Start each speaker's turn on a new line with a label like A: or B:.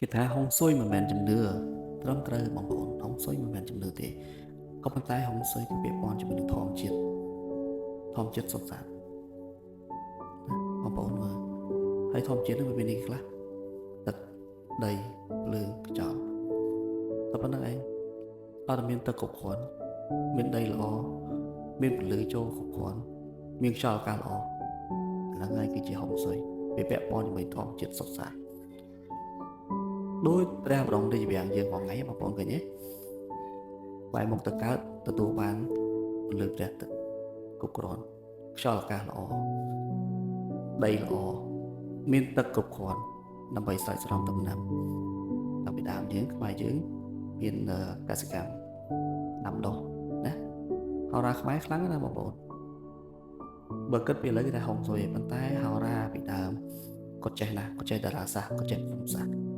A: គេថាហុងស៊ុយមិនមែនជំនឿត្រឹមត្រូវបងប្អូនហុងស៊ុយមិនមែនជំនឿទេក៏ប៉ុន្តែហុងស៊ុយគឺពាក់ព័ន្ធជាមួយនឹងធម្មជាតិសុទ្ធសាធបងប្អូនមើលហើយធម្មជាតិនឹងវាមានអីខ្លះទឹកដីភ្លើងខ្យល់តែប៉ុណ្្នឹងឯងអត់មានទឹកគ្រប់គ្រាន់មានដីល្អមានពន្លឺចូលគ្រប់គ្រាន់មានខ្យល់អាកាសល្អហ្នឹងហើយគឺជាហុងស៊ុយវាពាក់ព័ន្ធជាមួយធម្មជាតិសុទ្ធសាធដោយព្រះបរមរាជវាំងយើងមួយថ្ងៃបងប្អូនឃើញទេបែរមុខទៅកើតទទួលបានពន្លឺព្រះទឹកគ្រប់គ្រាន់ខ្យល់អាកាសល្អដីល្អមានទឹកគ្រប់គ្រាន់ដើម្បីស្រោចស្រពដំណាំតាំងពីដើមយើងខ្មែរយើងមានកសិកម្មដាំដុះណាហោរាខ្មែរខ្លាំងណាស់បងប្អូនបើគិតពីឥឡូវគេថាហុងស៊ុយប៉ុន្តែហោរាពីដើមគាត់ចេះណាស់គាត់ចេះតារាសាស្ត្រគាត់ចេះភូមិសាស្ត្រ